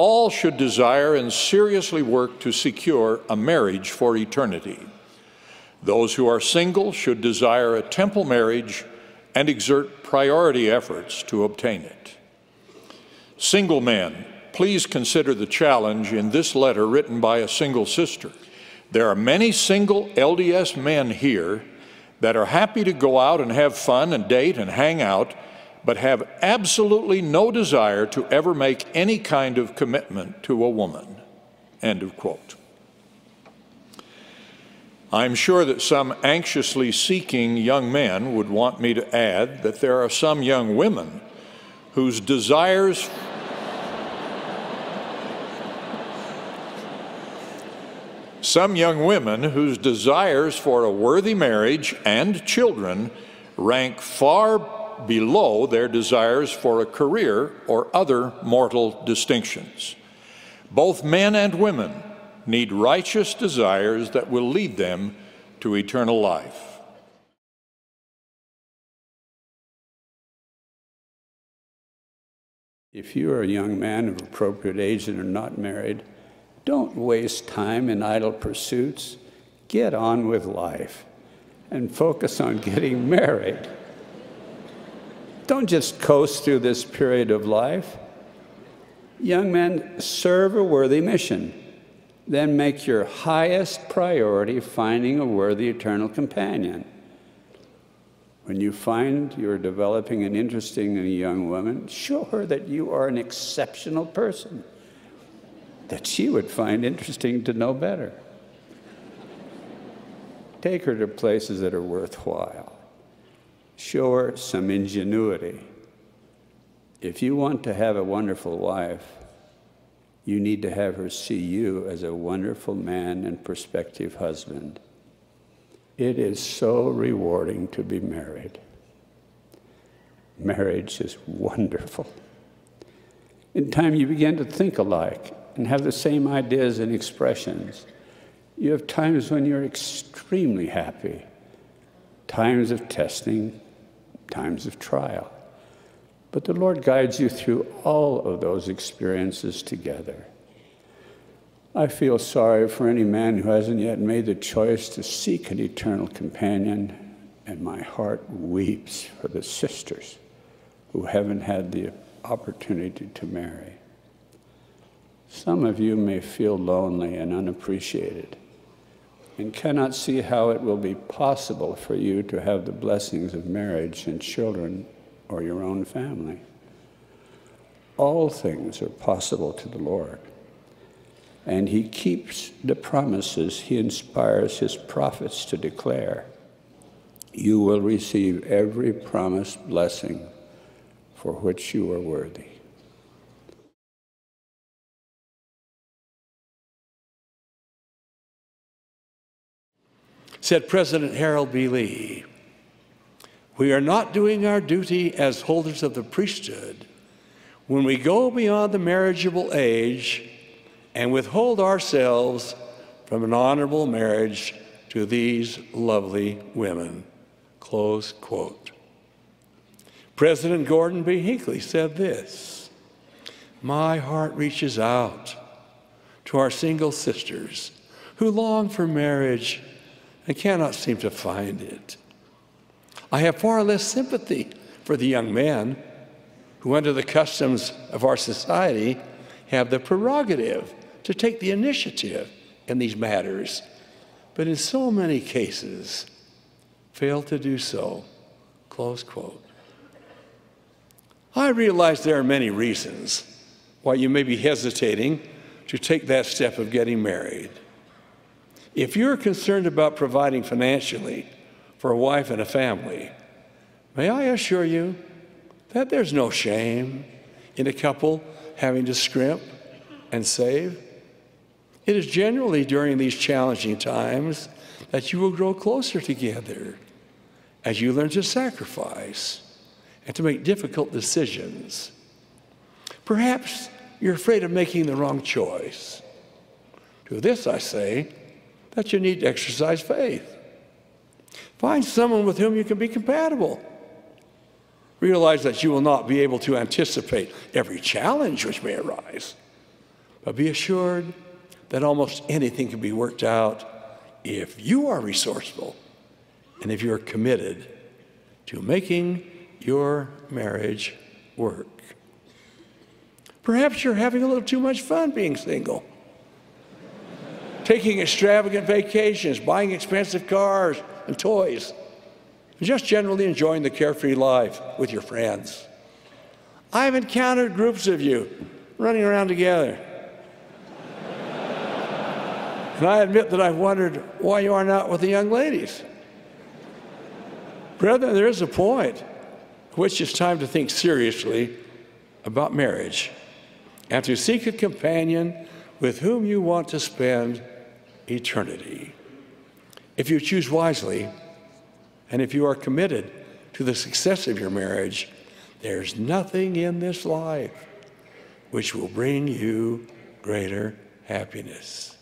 All should desire and seriously work to secure a marriage for eternity. Those who are single should desire a temple marriage and exert priority efforts to obtain it. Single men, please consider the challenge in this letter written by a single sister. There are many single LDS men here that are happy to go out and have fun and date and hang out, but have absolutely no desire to ever make any kind of commitment to a woman. End of quote. I'm sure that some anxiously seeking young men would want me to add that there are some young women whose desires for a worthy marriage and children rank far below their desires for a career or other mortal distinctions. Both men and women need righteous desires that will lead them to eternal life. If you are a young man of appropriate age and are not married, don't waste time in idle pursuits. Get on with life and focus on getting married. Don't just coast through this period of life. Young men, serve a worthy mission. Then make your highest priority finding a worthy eternal companion. When you find you're developing an interest in a young woman, show her that you are an exceptional person, that she would find interesting to know better. Take her to places that are worthwhile. Show her some ingenuity. If you want to have a wonderful wife, you need to have her see you as a wonderful man and prospective husband. It is so rewarding to be married. Marriage is wonderful. In time, you begin to think alike and have the same ideas and expressions. You have times when you're extremely happy, times of testing, times of trial. But the Lord guides you through all of those experiences together. I feel sorry for any man who hasn't yet made the choice to seek an eternal companion, and my heart weeps for the sisters who haven't had the opportunity to marry. Some of you may feel lonely and unappreciated and cannot see how it will be possible for you to have the blessings of marriage and children or your own family. All things are possible to the Lord, and He keeps the promises He inspires His prophets to declare. You will receive every promised blessing for which you are worthy. Said President Harold B. Lee, "We are not doing our duty as holders of the priesthood when we go beyond the marriageable age and withhold ourselves from an honorable marriage to these lovely women." Close quote. President Gordon B. Hinckley said this, "My heart reaches out to our single sisters who long for marriage and cannot seem to find it. I have far less sympathy for the young men who, under the customs of our society, have the prerogative to take the initiative in these matters, but in so many cases fail to do so." Close quote. I realize there are many reasons why you may be hesitating to take that step of getting married. If you're concerned about providing financially for a wife and a family, may I assure you that there's no shame in a couple having to scrimp and save. It is generally during these challenging times that you will grow closer together as you learn to sacrifice and to make difficult decisions. Perhaps you're afraid of making the wrong choice. To this I say that you need to exercise faith. Find someone with whom you can be compatible. Realize that you will not be able to anticipate every challenge which may arise, But be assured that almost anything can be worked out if you are resourceful and if you're committed to making your marriage work. Perhaps you're having a little too much fun being single. Taking extravagant vacations, buying expensive cars and toys, and just generally enjoying the carefree life with your friends. I've encountered groups of you running around together. And I admit that I've wondered why you aren't out with the young ladies. Brethren, there is a point at which it's time to think seriously about marriage and to seek a companion with whom you want to spend eternity. If you choose wisely, and if you are committed to the success of your marriage, there's nothing in this life which will bring you greater happiness.